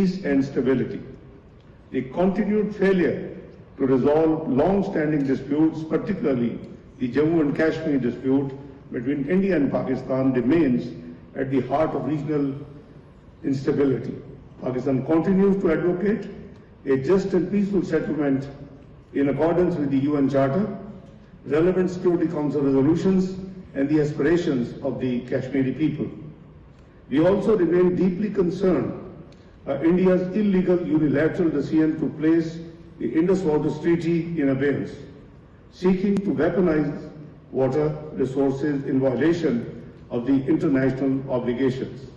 peace and stability. The continued failure to resolve long-standing disputes, particularly the Jammu and Kashmir dispute between India and Pakistan, remains at the heart of regional instability. Pakistan continues to advocate a just and peaceful settlement in accordance with the UN Charter, relevant Security Council resolutions, and the aspirations of the Kashmiri people. We also remain deeply concerned by India's illegal unilateral decision to place the Indus Waters Treaty in abeyance, seeking to weaponize water resources in violation of the international obligations.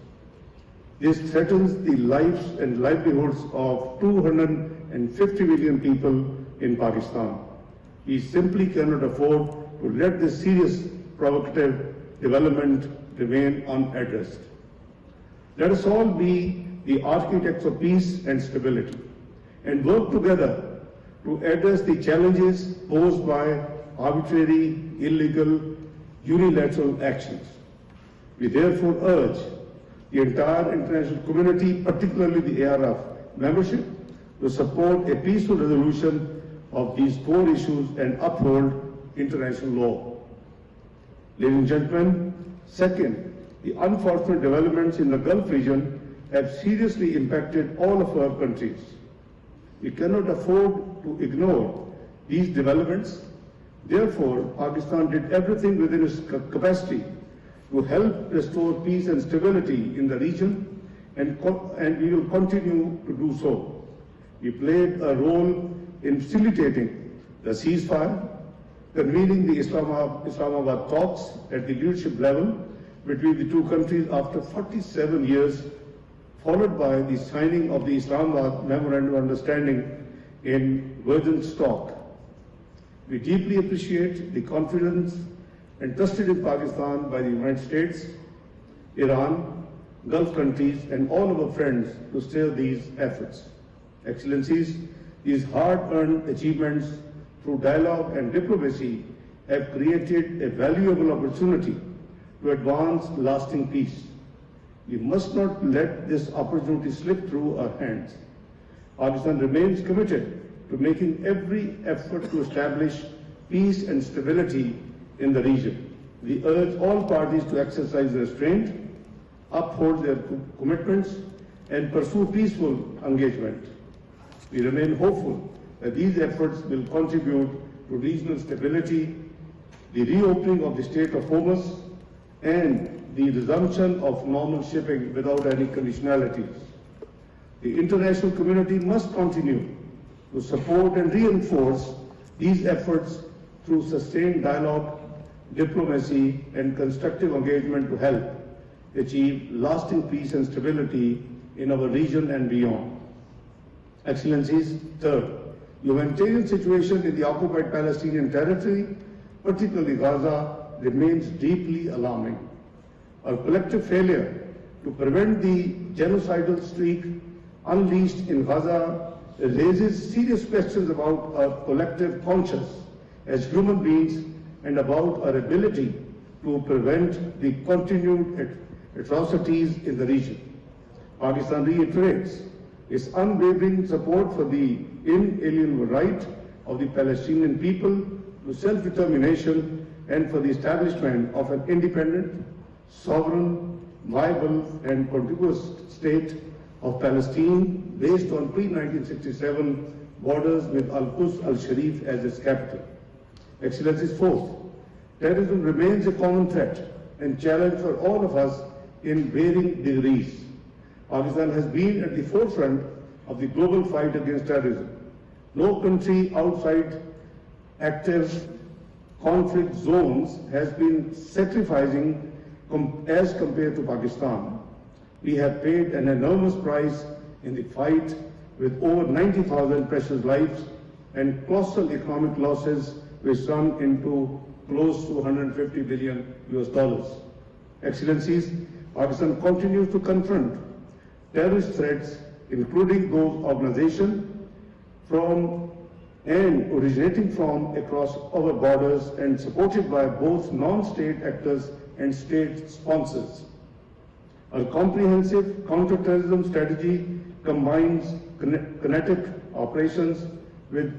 This threatens the lives and livelihoods of 250 million people in Pakistan. We simply cannot afford to let this serious provocative development remain unaddressed. Let us all be the architects of peace and stability and work together to address the challenges posed by arbitrary, illegal, unilateral actions. We therefore urge the entire international community, particularly the ARF membership, to support a peaceful resolution of these core issues and uphold international law. Ladies and gentlemen, second, the unfortunate developments in the Gulf region have seriously impacted all of our countries. We cannot afford to ignore these developments. Therefore, Pakistan did everything within its capacity to help restore peace and stability in the region, and we will continue to do so. We played a role in facilitating the ceasefire, convening the Islamabad talks at the leadership level between the two countries after 47 years, followed by the signing of the Islamabad Memorandum of Understanding in virgin stock. We deeply appreciate the confidence entrusted in Pakistan by the United States, Iran, Gulf countries, and all of our friends to steer these efforts. Excellencies, these hard-earned achievements through dialogue and diplomacy have created a valuable opportunity to advance lasting peace. We must not let this opportunity slip through our hands. Pakistan remains committed to making every effort to establish peace and stability in the region. We urge all parties to exercise restraint, uphold their commitments, and pursue peaceful engagement. We remain hopeful that these efforts will contribute to regional stability, the reopening of the Strait of Hormuz, and the resumption of normal shipping without any conditionalities. The international community must continue to support and reinforce these efforts through sustained dialogue, diplomacy, and constructive engagement to help achieve lasting peace and stability in our region and beyond. Excellencies, third, the humanitarian situation in the occupied Palestinian territory, particularly Gaza, remains deeply alarming. Our collective failure to prevent the genocidal streak unleashed in Gaza raises serious questions about our collective conscience as human beings and about our ability to prevent the continued atrocities in the region. Pakistan reiterates its unwavering support for the inalienable right of the Palestinian people to self-determination and for the establishment of an independent, sovereign, viable, and contiguous state of Palestine based on pre-1967 borders with Al-Quds al-Sharif as its capital. Excellencies, fourth, terrorism remains a common threat and challenge for all of us in varying degrees. Pakistan has been at the forefront of the global fight against terrorism. No country outside active conflict zones has been sacrificing as compared to Pakistan. We have paid an enormous price in the fight with over 90,000 precious lives and colossal economic losses which sum into close to $150 billion US. Excellencies, Pakistan continues to confront terrorist threats, including those organizations from and originating from across our borders and supported by both non-state actors and state sponsors. Our comprehensive counter-terrorism strategy combines kinetic operations with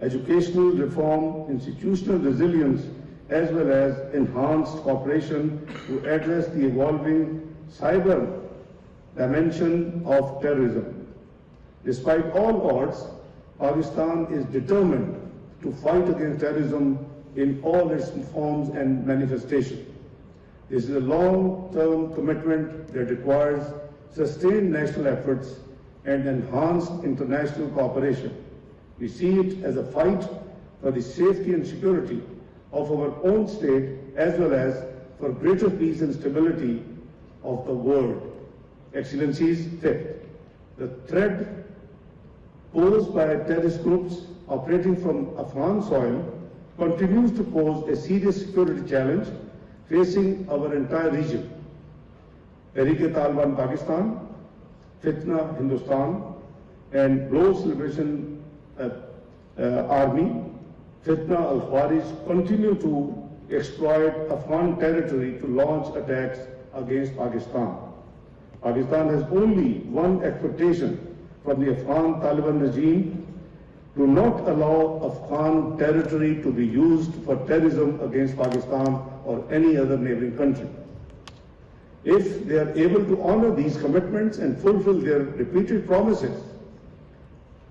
educational reform, institutional resilience, as well as enhanced cooperation to address the evolving cyber dimension of terrorism. Despite all odds, Pakistan is determined to fight against terrorism in all its forms and manifestations. This is a long-term commitment that requires sustained national efforts and enhanced international cooperation. We see it as a fight for the safety and security of our own state as well as for greater peace and stability of the world. Excellencies, fifth, the threat posed by terrorist groups operating from Afghan soil continues to pose a serious security challenge facing our entire region. 𝗟𝗶𝘃𝗲 Pakistan, Fitna Hindustan, and Global Liberation Army, Fitna al-Khawarij, continue to exploit Afghan territory to launch attacks against Pakistan. Pakistan has only one expectation from the Afghan Taliban regime: to not allow Afghan territory to be used for terrorism against Pakistan or any other neighboring country. If they are able to honor these commitments and fulfill their repeated promises,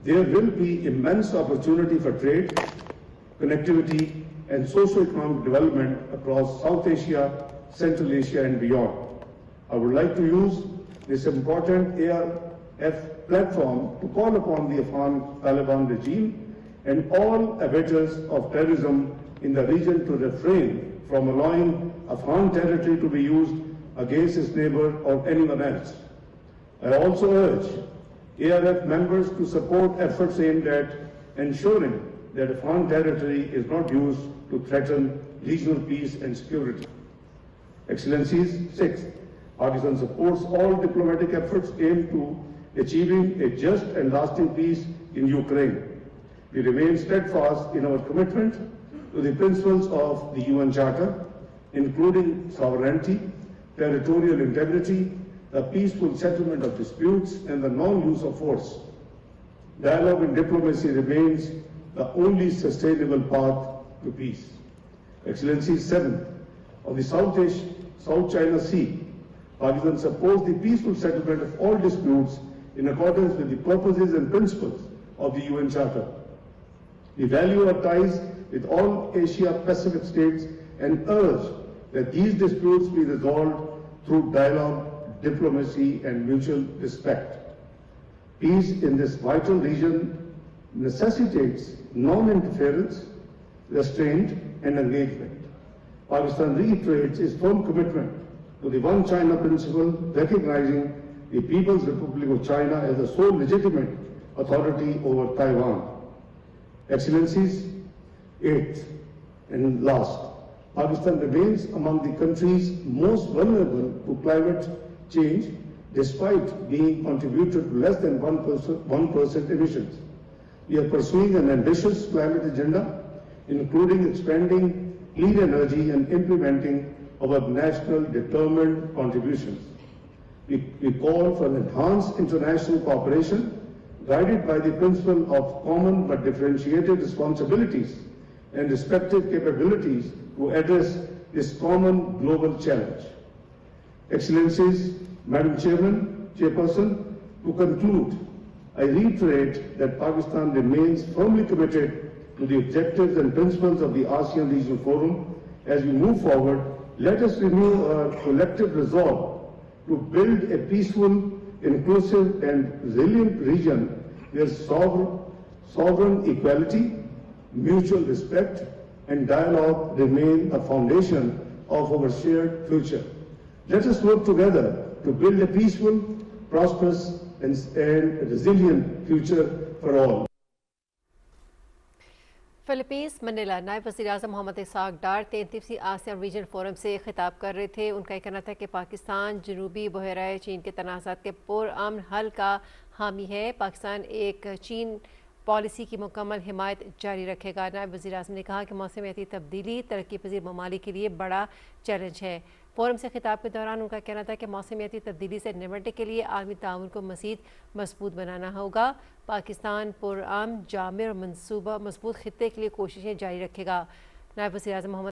there will be immense opportunity for trade, connectivity, and socio-economic development across South Asia, Central Asia, and beyond. I would like to use this important ARF platform to call upon the Afghan Taliban regime and all abettors of terrorism in the region to refrain from allowing Afghan territory to be used against its neighbor or anyone else. I also urge ARF members to support efforts aimed at ensuring that Afghan territory is not used to threaten regional peace and security. Excellencies, sixth, Pakistan supports all diplomatic efforts aimed to achieving a just and lasting peace in Ukraine. We remain steadfast in our commitment to the principles of the UN Charter, including sovereignty, territorial integrity, the peaceful settlement of disputes, and the non-use of force. Dialogue and diplomacy remains the only sustainable path to peace. Excellency, seventh, of the South China Sea, Pakistan supports the peaceful settlement of all disputes in accordance with the purposes and principles of the UN Charter. We value our ties with all Asia-Pacific states and urge that these disputes be resolved through dialogue, diplomacy, and mutual respect. Peace in this vital region necessitates non-interference, restraint, and engagement. Pakistan reiterates its firm commitment to the One China principle, recognizing the People's Republic of China as the sole legitimate authority over Taiwan. Excellencies, eighth and last, Pakistan remains among the countries most vulnerable to climate change despite being contributed to less than 1% emissions. We are pursuing an ambitious climate agenda, including expanding clean energy and implementing our national determined contributions. We call for an enhanced international cooperation guided by the principle of common but differentiated responsibilities and respective capabilities to address this common global challenge. Excellencies, Madam Chairperson, to conclude, I reiterate that Pakistan remains firmly committed to the objectives and principles of the ASEAN Regional Forum. As we move forward, let us renew our collective resolve to build a peaceful, inclusive, and resilient region where sovereign equality, mutual respect, and dialogue remain a foundation of our shared future. Let us work together to build a peaceful, prosperous, and resilient future for all. Philippines Manila नायब वज़ीर आज़म Mohammad Isaac डार 33वीं ASEAN reason forum से खिताब कर रहे थे। उनका कहना था कि पाकिस्तान जनूबी बहराए चीन के तनाज़ात के पुरअमन हल का हामी है। पाकिस्तान एक चीन पॉलिसी की मुकम्मल हिमायत जारी रखेगा। नायब वज़ीर-ए-आज़म ने कहा कि मौसमियाती तब्दीली तरक्की पजीर ममालिक के लिए बड़ा चैलेंज है। फोरम से खिताब के दौरान उनका कहना था कि मौसमियाती तब्दीली से निपटने के लिए आलमी ताउन को मज़ीद मजबूत बनाना होगा। पाकिस्तान पुरअमन, जामिर और मनसूबा मजबूत खित्ते के लिए कोशिशें जारी रखेगा। नायब वज़ीर-ए-आज़म